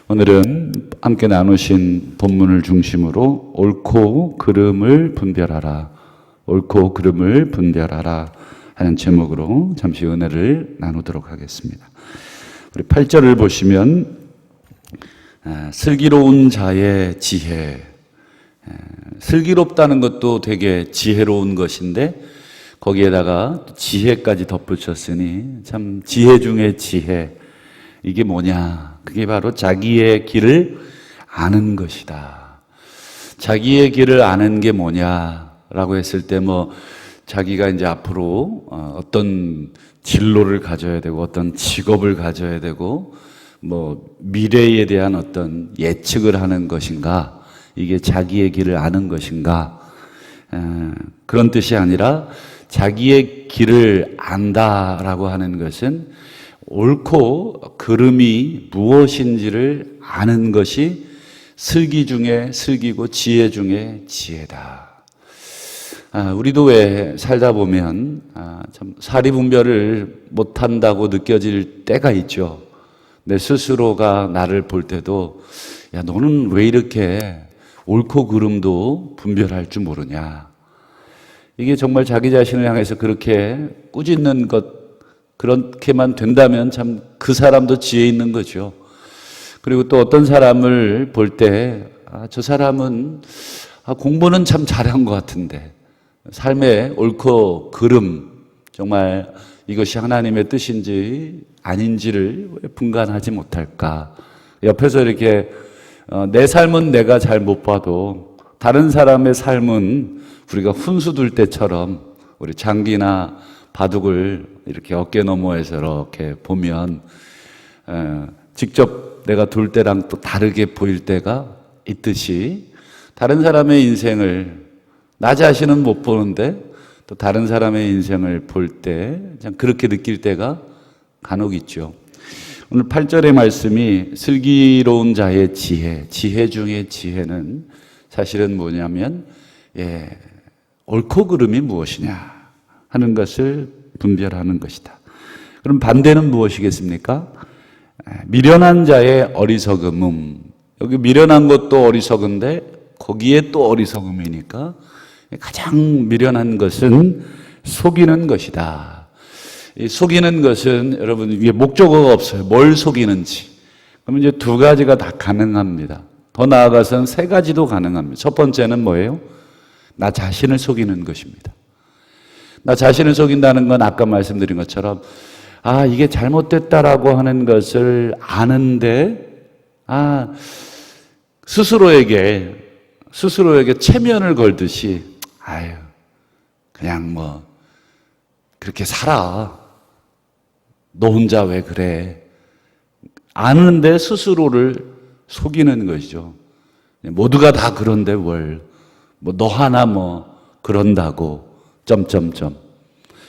오늘은 함께 나누신 본문을 중심으로 옳고 그름을 분별하라, 옳고 그름을 분별하라 하는 제목으로 잠시 은혜를 나누도록 하겠습니다. 우리 8절을 보시면 슬기로운 자의 지혜, 슬기롭다는 것도 되게 지혜로운 것인데 거기에다가 지혜까지 덧붙였으니 참 지혜 중에 지혜, 이게 뭐냐? 그게 바로 자기의 길을 아는 것이다. 자기의 길을 아는 게 뭐냐라고 했을 때 자기가 이제 앞으로 어떤 진로를 가져야 되고 어떤 직업을 가져야 되고 미래에 대한 어떤 예측을 하는 것인가, 이게 자기의 길을 아는 것인가, 그런 뜻이 아니라 자기의 길을 안다라고 하는 것은 옳고 그름이 무엇인지를 아는 것이 슬기 중에 슬기고 지혜 중에 지혜다. 우리도 왜 살다 보면 참 사리분별을 못한다고 느껴질 때가 있죠. 내 스스로가 나를 볼 때도 야, 너는 왜 이렇게 옳고 그름도 분별할 줄 모르냐. 이게 정말 자기 자신을 향해서 그렇게 꾸짖는 것, 그렇게만 된다면 참 그 사람도 지혜 있는 거죠. 그리고 또 어떤 사람을 볼 때 저 사람은 공부는 참 잘한 것 같은데 삶의 옳고 그름, 정말 이것이 하나님의 뜻인지 아닌지를 왜 분간하지 못할까. 옆에서 이렇게 내 삶은 내가 잘 못 봐도 다른 사람의 삶은 우리가 훈수 둘 때처럼 우리 장기나 바둑을 이렇게 어깨 너머에서 이렇게 보면 직접 내가 둘 때랑 또 다르게 보일 때가 있듯이 다른 사람의 인생을 나 자신은 못 보는데 또 다른 사람의 인생을 볼 때 그렇게 느낄 때가 간혹 있죠. 오늘 8절의 말씀이 슬기로운 자의 지혜, 지혜 중의 지혜는 사실은 뭐냐면 옳고 그름이 무엇이냐 하는 것을 분별하는 것이다. 그럼 반대는 무엇이겠습니까? 미련한 자의 어리석음음. 여기 미련한 것도 어리석은데 거기에 또 어리석음이니까 가장 미련한 것은 속이는 것이다. 이 속이는 것은 여러분 이게 목적어가 없어요. 뭘 속이는지. 그럼 이제 두 가지가 다 가능합니다. 더 나아가서는 세 가지도 가능합니다. 첫 번째는 뭐예요? 나 자신을 속이는 것입니다. 나 자신을 속인다는 건 아까 말씀드린 것처럼 이게 잘못됐다라고 하는 것을 아는데 스스로에게 체면을 걸듯이 그냥 그렇게 살아. 너 혼자 왜 그래? 아는데 스스로를 속이는 것이죠. 모두가 다 그런데 너 하나 그런다고 점점점.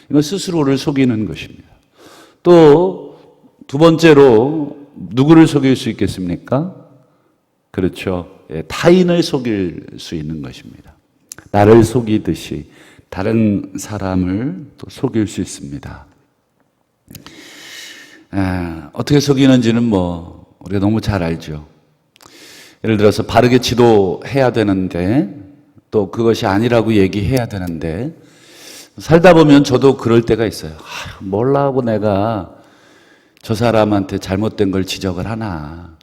이건 스스로를 속이는 것입니다. 또 두 번째로 누구를 속일 수 있겠습니까? 그렇죠. 타인을 속일 수 있는 것입니다. 나를 속이듯이 다른 사람을 또 속일 수 있습니다. 어떻게 속이는지는 우리가 너무 잘 알죠. 예를 들어서 바르게 지도해야 되는데 또 그것이 아니라고 얘기해야 되는데 살다 보면 저도 그럴 때가 있어요. 몰라 하고 내가 저 사람한테 잘못된 걸 지적을 하나.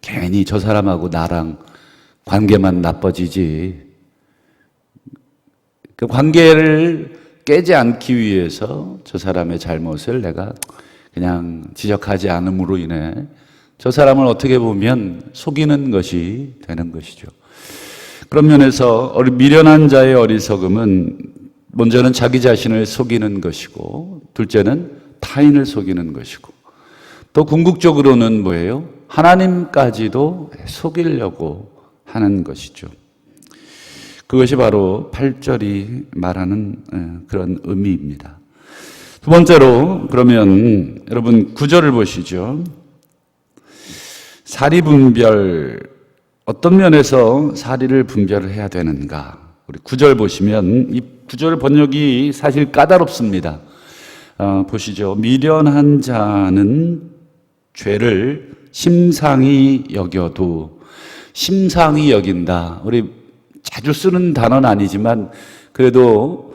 괜히 저 사람하고 나랑 관계만 나빠지지. 그 관계를 깨지 않기 위해서 저 사람의 잘못을 내가 그냥 지적하지 않음으로 인해 저 사람을 어떻게 보면 속이는 것이 되는 것이죠. 그런 면에서 미련한 자의 어리석음은 먼저는 자기 자신을 속이는 것이고 둘째는 타인을 속이는 것이고 또 궁극적으로는 뭐예요? 하나님까지도 속이려고 하는 것이죠. 그것이 바로 8절이 말하는 그런 의미입니다. 두 번째로 그러면 여러분 9절을 보시죠. 사리분별, 어떤 면에서 사리를 분별을 해야 되는가? 우리 9절 보시면 이 9절 번역이 사실 까다롭습니다. 보시죠. 미련한 자는 죄를 심상히 여겨도, 심상히 여긴다. 우리 자주 쓰는 단어는 아니지만 그래도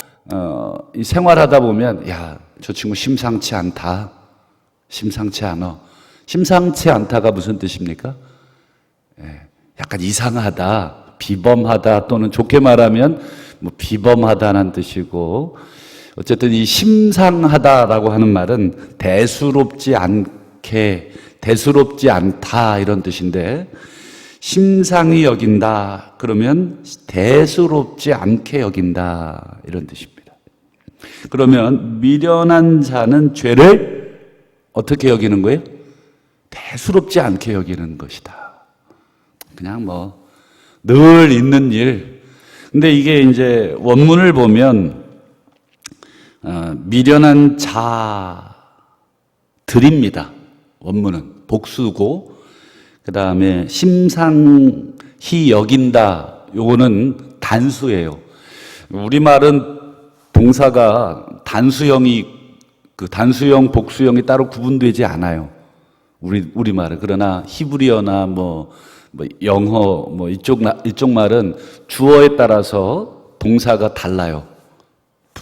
이 생활하다 보면 야, 저 친구 심상치 않다. 심상치 않아. 심상치 않다가 무슨 뜻입니까? 약간 이상하다, 비범하다, 또는 좋게 말하면 뭐 비범하다는 뜻이고, 어쨌든 이 심상하다라고 하는 말은 대수롭지 않게, 대수롭지 않다 이런 뜻인데, 심상히 여긴다 그러면 대수롭지 않게 여긴다 이런 뜻입니다. 그러면 미련한 자는 죄를 어떻게 여기는 거예요? 대수롭지 않게 여기는 것이다. 그냥 뭐 늘 있는 일. 근데 이게 이제 원문을 보면 미련한 자들입니다. 원문은 복수고, 그 다음에 심상히 여긴다, 요거는 단수예요. 우리말은 동사가 단수형이, 그 단수형, 복수형이 따로 구분되지 않아요. 우리말은. 그러나 히브리어나 뭐 영어, 뭐 이쪽 말은 주어에 따라서 동사가 달라요.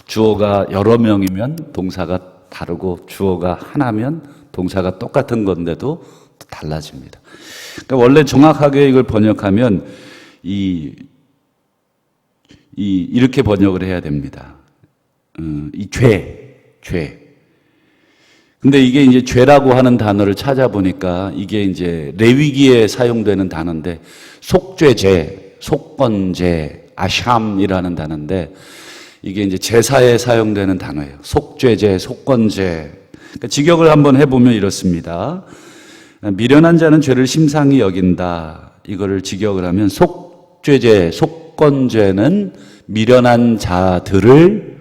주어가 여러 명이면 동사가 다르고, 주어가 하나면 동사가 똑같은 건데도 달라집니다. 그러니까 원래 정확하게 이걸 번역하면 이렇게 번역을 해야 됩니다. 이 죄. 근데 이게 이제 죄라고 하는 단어를 찾아보니까 이게 이제 레위기에 사용되는 단어인데, 속죄죄, 속건죄, 아샴이라는 단어인데, 이게 이제 제사에 사용되는 단어예요. 속죄죄, 속건죄. 그러니까 직역을 한번 해보면 이렇습니다. 미련한 자는 죄를 심상히 여긴다. 이거를 직역을 하면 속죄죄, 속건죄는 미련한 자들을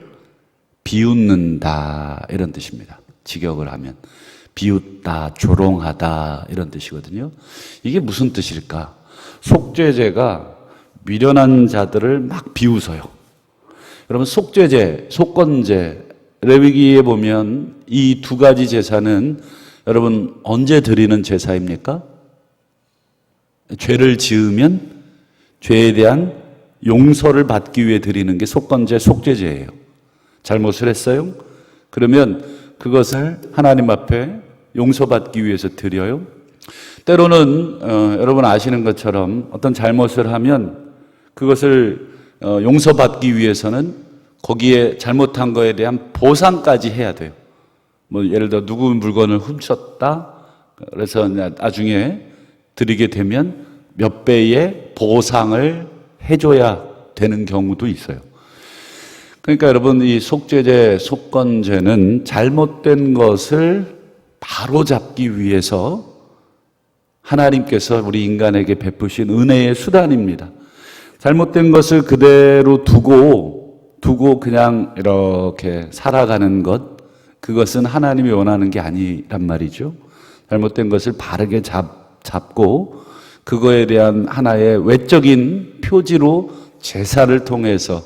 비웃는다 이런 뜻입니다. 직역을 하면 비웃다, 조롱하다 이런 뜻이거든요. 이게 무슨 뜻일까? 속죄죄가 미련한 자들을 막 비웃어요. 여러분, 속죄죄, 속건죄, 레위기에 보면 이 두 가지 제사는 여러분 언제 드리는 제사입니까? 죄를 지으면 죄에 대한 용서를 받기 위해 드리는 게 속건죄, 속죄죄예요. 잘못을 했어요? 그러면 그것을 하나님 앞에 용서받기 위해서 드려요. 때로는 여러분 아시는 것처럼 어떤 잘못을 하면 그것을 용서받기 위해서는 거기에 잘못한 거에 대한 보상까지 해야 돼요. 뭐 예를 들어 누구 물건을 훔쳤다, 그래서 나중에 드리게 되면 몇 배의 보상을 해줘야 되는 경우도 있어요. 그러니까 여러분, 이 속죄죄, 속건죄는 잘못된 것을 바로잡기 위해서 하나님께서 우리 인간에게 베푸신 은혜의 수단입니다. 잘못된 것을 그대로 두고 그냥 이렇게 살아가는 것, 그것은 하나님이 원하는 게 아니란 말이죠. 잘못된 것을 바르게 잡고 그거에 대한 하나의 외적인 표지로 제사를 통해서,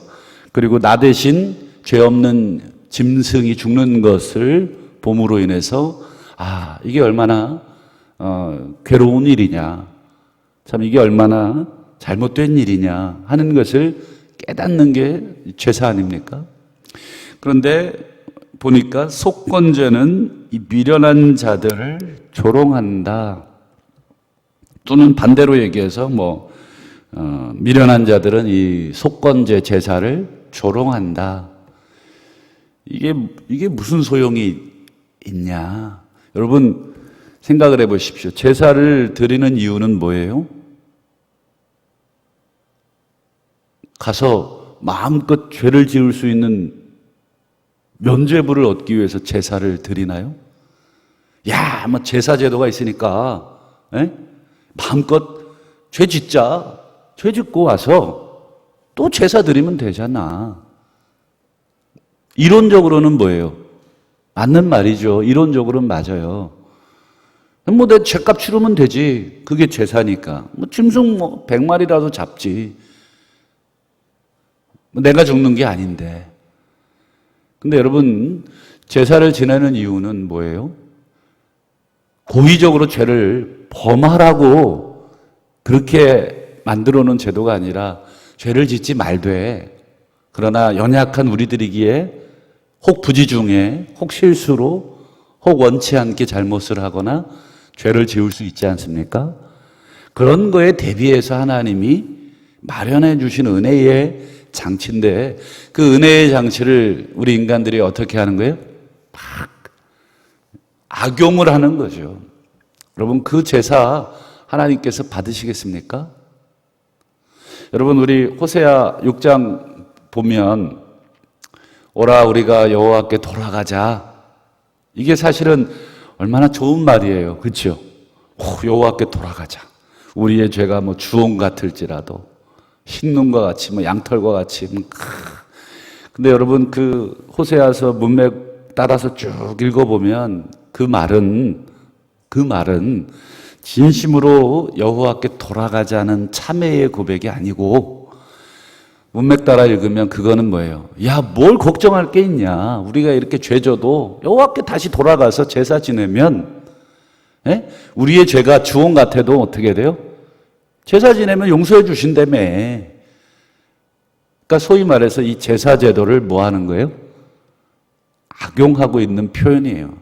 그리고 나 대신 죄 없는 짐승이 죽는 것을 봄으로 인해서 이게 얼마나 괴로운 일이냐, 참 이게 얼마나 잘못된 일이냐 하는 것을 깨닫는 게 제사 아닙니까? 그런데 보니까 속건죄는 이 미련한 자들을 조롱한다, 또는 반대로 얘기해서 미련한 자들은 이 속건죄 제사를 조롱한다. 이게 무슨 소용이 있냐? 여러분 생각을 해보십시오. 제사를 드리는 이유는 뭐예요? 가서 마음껏 죄를 지을 수 있는 면죄부를 얻기 위해서 제사를 드리나요? 뭐 제사 제도가 있으니까 마음껏 죄 짓자. 죄 짓고 와서 또 제사 드리면 되잖아. 이론적으로는 뭐예요? 맞는 말이죠. 이론적으로는 맞아요. 내 죄값 치르면 되지. 그게 제사니까. 짐승 100마리라도 잡지. 내가 죽는 게 아닌데. 근데 여러분, 제사를 지내는 이유는 뭐예요? 고의적으로 죄를 범하라고 그렇게 만들어 놓은 제도가 아니라 죄를 짓지 말되, 그러나 연약한 우리들이기에 혹 부지 중에 혹 실수로 혹 원치 않게 잘못을 하거나 죄를 지을 수 있지 않습니까? 그런 거에 대비해서 하나님이 마련해 주신 은혜의 장치인데, 그 은혜의 장치를 우리 인간들이 어떻게 하는 거예요? 막 악용을 하는 거죠. 여러분, 그 제사 하나님께서 받으시겠습니까? 여러분, 우리 호세아 6장 보면 오라 우리가 여호와께 돌아가자, 이게 사실은 얼마나 좋은 말이에요. 그렇죠? 여호와께 돌아가자. 우리의 죄가 뭐 주홍 같을지라도 흰눈과 같이 뭐 양털과 같이 근데 여러분, 그 호세아서 문맥 따라서 쭉 읽어보면 그 말은 진심으로 여호와께 돌아가자는 참회의 고백이 아니고, 문맥 따라 읽으면 그거는 뭐예요? 야, 뭘 걱정할 게 있냐? 우리가 이렇게 죄져도 여호와께 다시 돌아가서 제사 지내면, 우리의 죄가 주홍 같아도 어떻게 돼요? 제사 지내면 용서해 주신다며. 그러니까 소위 말해서 이 제사 제도를 뭐 하는 거예요? 악용하고 있는 표현이에요.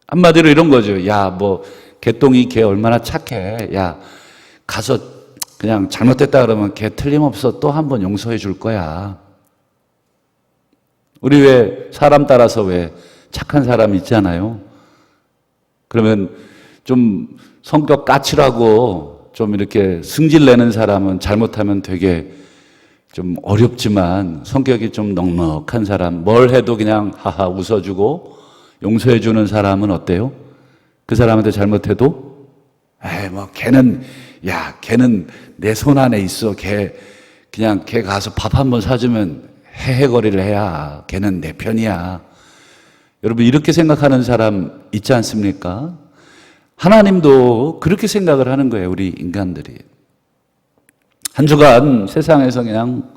한마디로 이런 거죠. 야, 뭐 개똥이 개 얼마나 착해. 야, 가서 그냥 잘못됐다 그러면 걔 틀림없어 또 한 번 용서해 줄 거야. 우리 왜 사람 따라서 왜 착한 사람 있잖아요. 그러면 좀 성격 까칠하고 좀 이렇게 승질내는 사람은 잘못하면 되게 좀 어렵지만, 성격이 좀 넉넉한 사람, 뭘 해도 그냥 하하 웃어주고 용서해 주는 사람은 어때요? 그 사람한테 잘못해도 뭐 걔는 내 손 안에 있어. 걔 가서 밥 한 번 사주면 헤헤거리를 해야 걔는 내 편이야. 여러분, 이렇게 생각하는 사람 있지 않습니까? 하나님도 그렇게 생각을 하는 거예요. 우리 인간들이 한 주간 세상에서 그냥,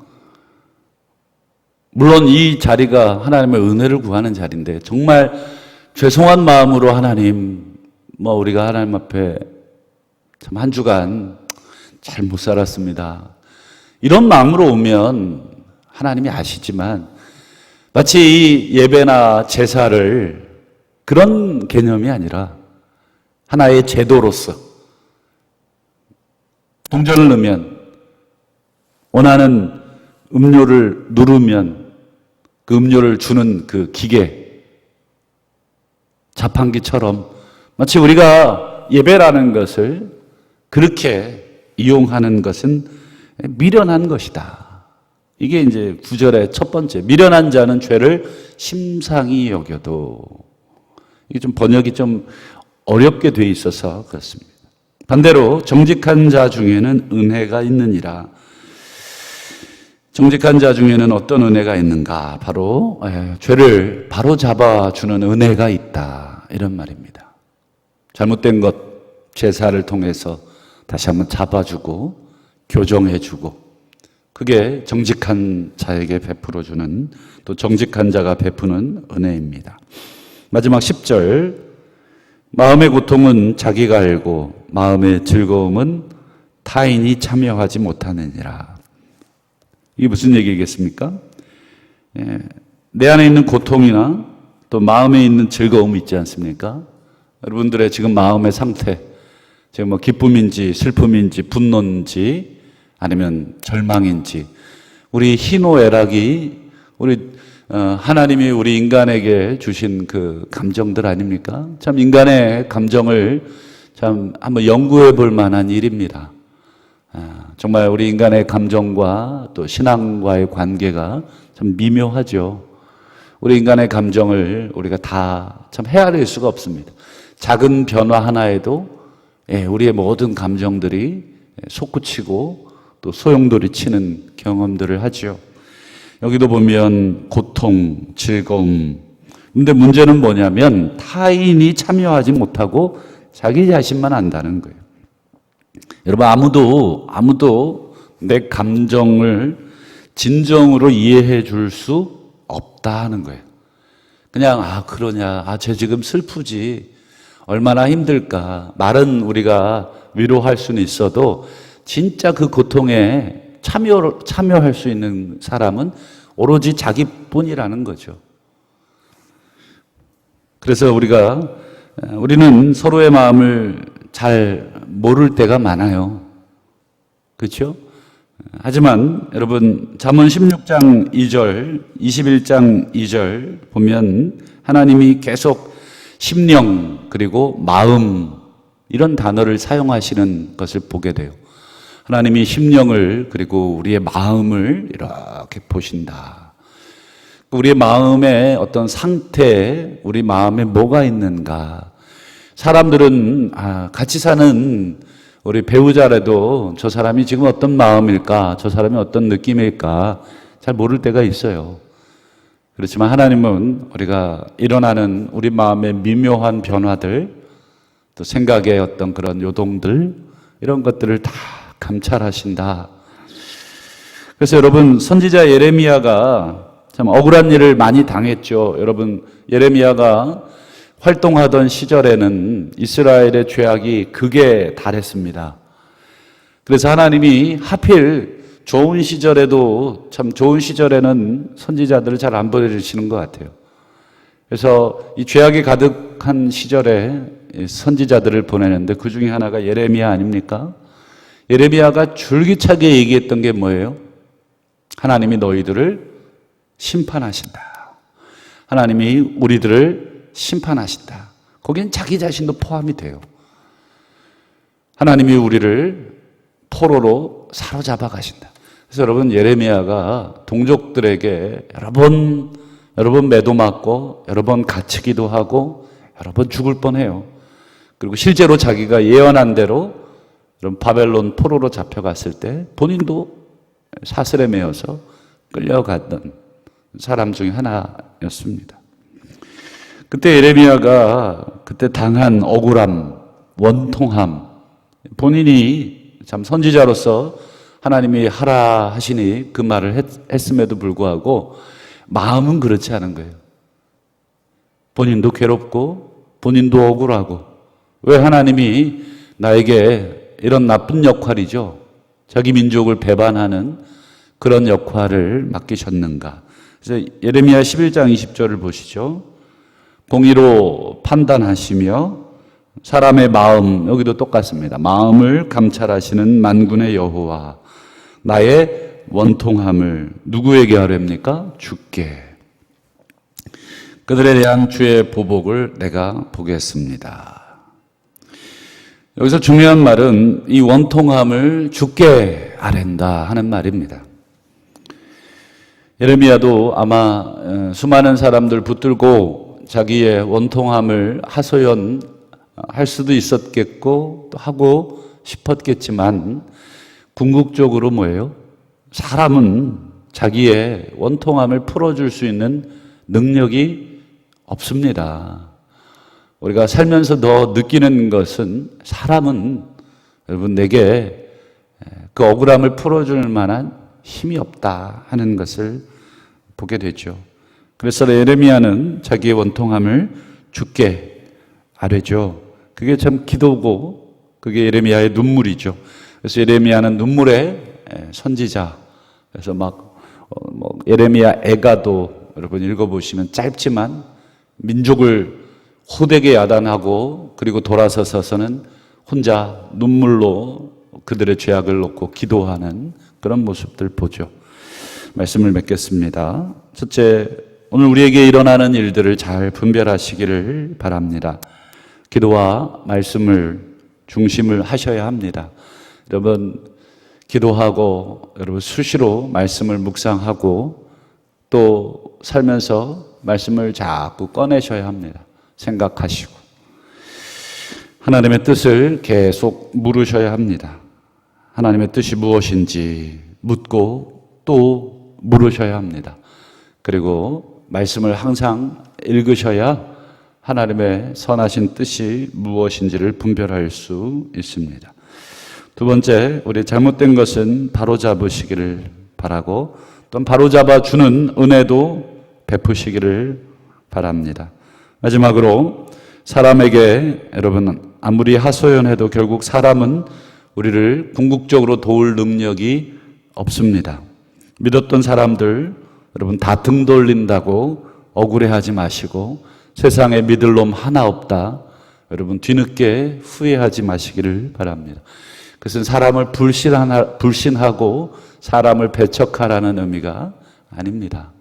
물론 이 자리가 하나님의 은혜를 구하는 자리인데, 정말 죄송한 마음으로 하나님, 우리가 하나님 앞에 참 한 주간 잘 못 살았습니다, 이런 마음으로 오면 하나님이 아시지만, 마치 이 예배나 제사를 그런 개념이 아니라 하나의 제도로서, 동전을 넣으면 원하는 음료를 누르면 그 음료를 주는 그 기계, 자판기처럼 마치 우리가 예배라는 것을 그렇게 이용하는 것은 미련한 것이다. 이게 이제 9절의 첫 번째, 미련한 자는 죄를 심상히 여겨도. 이게 좀 번역이 좀 어렵게 돼 있어서 그렇습니다. 반대로 정직한 자 중에는 은혜가 있느니라. 정직한 자 중에는 어떤 은혜가 있는가? 바로 죄를 바로 잡아주는 은혜가 있다, 이런 말입니다. 잘못된 것 제사를 통해서 다시 한번 잡아주고 교정해주고, 그게 정직한 자에게 베풀어주는, 또 정직한 자가 베푸는 은혜입니다. 마지막 10절, 마음의 고통은 자기가 알고 마음의 즐거움은 타인이 참여하지 못하느니라. 이게 무슨 얘기겠습니까? 내 안에 있는 고통이나 또 마음에 있는 즐거움이 있지 않습니까? 여러분들의 지금 마음의 상태, 지금 뭐 기쁨인지 슬픔인지 분노인지 아니면 절망인지, 우리 희노애락이 우리 하나님이 우리 인간에게 주신 그 감정들 아닙니까? 참 인간의 감정을 참 한번 연구해 볼 만한 일입니다. 정말 우리 인간의 감정과 또 신앙과의 관계가 참 미묘하죠. 우리 인간의 감정을 우리가 다 참 헤아릴 수가 없습니다. 작은 변화 하나에도 우리의 모든 감정들이 솟구치고 또 소용돌이 치는 경험들을 하죠. 여기도 보면 고통, 즐거움. 근데 문제는 뭐냐면 타인이 참여하지 못하고 자기 자신만 안다는 거예요. 여러분, 아무도 내 감정을 진정으로 이해해 줄 수 없다 하는 거예요. 그냥 그러냐, 쟤 지금 슬프지, 얼마나 힘들까. 말은 우리가 위로할 수는 있어도 진짜 그 고통에 참여할 수 있는 사람은 오로지 자기뿐이라는 거죠. 그래서 우리는 서로의 마음을 잘 모를 때가 많아요. 그렇죠? 하지만 여러분 잠언 16장 2절, 21장 2절 보면 하나님이 계속 심령 그리고 마음 이런 단어를 사용하시는 것을 보게 돼요. 하나님이 심령을 그리고 우리의 마음을 이렇게 보신다. 우리의 마음의 어떤 상태, 우리 마음에 뭐가 있는가. 사람들은 같이 사는 우리 배우자라도 저 사람이 지금 어떤 마음일까, 저 사람이 어떤 느낌일까 잘 모를 때가 있어요. 그렇지만 하나님은 우리가 일어나는 우리 마음의 미묘한 변화들, 또 생각의 어떤 그런 요동들 이런 것들을 다 감찰하신다. 그래서 여러분 선지자 예레미야가 참 억울한 일을 많이 당했죠. 여러분 예레미야가 활동하던 시절에는 이스라엘의 죄악이 극에 달했습니다. 그래서 하나님이 하필 좋은 시절에도 참 좋은 시절에는 선지자들을 잘 안 보내주시는 것 같아요. 그래서 이 죄악이 가득한 시절에 선지자들을 보내는데 그 중에 하나가 예레미야 아닙니까? 예레미야가 줄기차게 얘기했던 게 뭐예요? 하나님이 너희들을 심판하신다. 하나님이 우리들을 심판하신다. 거기는 자기 자신도 포함이 돼요. 하나님이 우리를 포로로 사로잡아 가신다. 그래서 여러분 예레미야가 동족들에게 여러 번 매도 맞고 여러 번 갇히기도 하고 여러 번 죽을 뻔해요. 그리고 실제로 자기가 예언한 대로 바벨론 포로로 잡혀갔을 때 본인도 사슬에 매여서 끌려갔던 사람 중에 하나였습니다. 그때 예레미야가 그때 당한 억울함, 원통함, 본인이 참 선지자로서 하나님이 하라 하시니 그 말을 했음에도 불구하고 마음은 그렇지 않은 거예요. 본인도 괴롭고 본인도 억울하고 왜 하나님이 나에게 이런 나쁜 역할이죠. 자기 민족을 배반하는 그런 역할을 맡기셨는가. 그래서 예레미야 11장 20절을 보시죠. 공의로 판단하시며 사람의 마음, 여기도 똑같습니다. 마음을 감찰하시는 만군의 여호와, 나의 원통함을 누구에게 하렵니까? 주께. 그들에 대한 주의 보복을 내가 보겠습니다. 여기서 중요한 말은 이 원통함을 주께 아랜다 하는 말입니다. 예레미야도 아마 수많은 사람들 붙들고 자기의 원통함을 하소연할 수도 있었겠고 또 하고 싶었겠지만 궁극적으로 뭐예요? 사람은 자기의 원통함을 풀어줄 수 있는 능력이 없습니다. 우리가 살면서 더 느끼는 것은 사람은 여러분 내게 그 억울함을 풀어줄 만한 힘이 없다 하는 것을 보게 되죠. 그래서 예레미야는 자기의 원통함을 주께 아뢰죠. 그게 참 기도고 그게 예레미야의 눈물이죠. 그래서 예레미야는 눈물의 선지자. 그래서 예레미야 애가도 여러분 읽어보시면 짧지만 민족을 호되게 야단하고 그리고 돌아서서는 혼자 눈물로 그들의 죄악을 놓고 기도하는 그런 모습들 보죠. 말씀을 맺겠습니다. 첫째, 오늘 우리에게 일어나는 일들을 잘 분별하시기를 바랍니다. 기도와 말씀을 중심을 하셔야 합니다. 여러분 기도하고 여러분 수시로 말씀을 묵상하고 또 살면서 말씀을 자꾸 꺼내셔야 합니다. 생각하시고 하나님의 뜻을 계속 물으셔야 합니다. 하나님의 뜻이 무엇인지 묻고 또 물으셔야 합니다. 그리고 말씀을 항상 읽으셔야 하나님의 선하신 뜻이 무엇인지를 분별할 수 있습니다. 두 번째, 우리 잘못된 것은 바로잡으시기를 바라고 또 바로잡아주는 은혜도 베푸시기를 바랍니다. 마지막으로 사람에게 여러분 아무리 하소연해도 결국 사람은 우리를 궁극적으로 도울 능력이 없습니다. 믿었던 사람들 여러분 다 등 돌린다고 억울해하지 마시고 세상에 믿을 놈 하나 없다. 여러분 뒤늦게 후회하지 마시기를 바랍니다. 그것은 사람을 불신하고 사람을 배척하라는 의미가 아닙니다.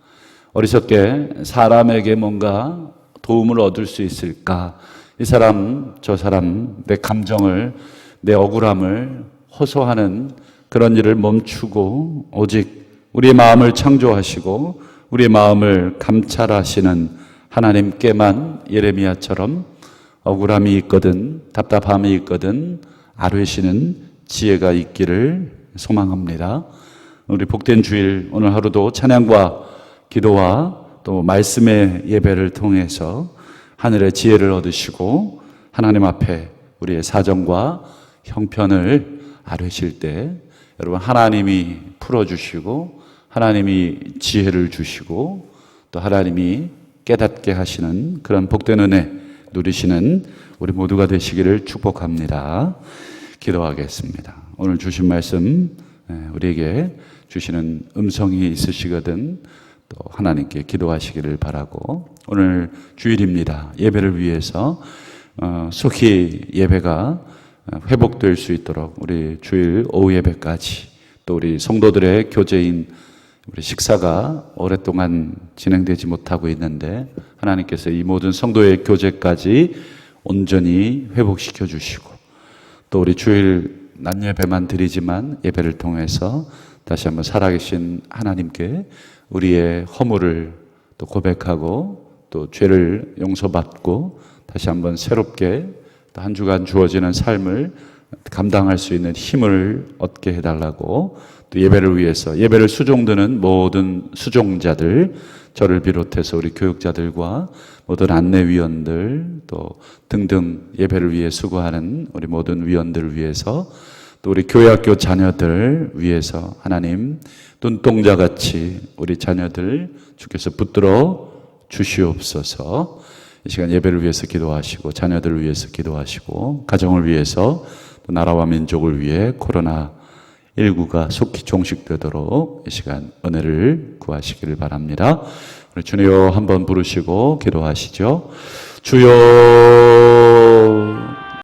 어리석게 사람에게 뭔가 도움을 얻을 수 있을까? 이 사람, 저 사람, 내 감정을, 내 억울함을 호소하는 그런 일을 멈추고 오직 우리의 마음을 창조하시고 우리의 마음을 감찰하시는 하나님께만 예레미야처럼 억울함이 있거든 답답함이 있거든 아뢰시는 지혜가 있기를 소망합니다. 우리 복된 주일 오늘 하루도 찬양과 기도와 또 말씀의 예배를 통해서 하늘의 지혜를 얻으시고 하나님 앞에 우리의 사정과 형편을 아뢰실 때 여러분 하나님이 풀어주시고 하나님이 지혜를 주시고 또 하나님이 깨닫게 하시는 그런 복된 은혜 누리시는 우리 모두가 되시기를 축복합니다. 기도하겠습니다. 오늘 주신 말씀 우리에게 주시는 음성이 있으시거든 또 하나님께 기도하시기를 바라고 오늘 주일입니다. 예배를 위해서 속히 예배가 회복될 수 있도록 우리 주일 오후 예배까지 또 우리 성도들의 교제인 우리 식사가 오랫동안 진행되지 못하고 있는데 하나님께서 이 모든 성도의 교제까지 온전히 회복시켜 주시고 또 우리 주일 낮 예배만 드리지만 예배를 통해서 다시 한번 살아계신 하나님께 우리의 허물을 또 고백하고 또 죄를 용서받고 다시 한번 새롭게 또 한 주간 주어지는 삶을 감당할 수 있는 힘을 얻게 해달라고 또 예배를 위해서 예배를 수종드는 모든 수종자들 저를 비롯해서 우리 교육자들과 모든 안내위원들 또 등등 예배를 위해 수고하는 우리 모든 위원들을 위해서 또 우리 교회학교 자녀들 위해서 하나님 눈동자같이 우리 자녀들 주께서 붙들어 주시옵소서. 이 시간 예배를 위해서 기도하시고 자녀들을 위해서 기도하시고 가정을 위해서 또 나라와 민족을 위해 코로나19가 속히 종식되도록 이 시간 은혜를 구하시기를 바랍니다. 우리 주여 한번 부르시고 기도하시죠. 주여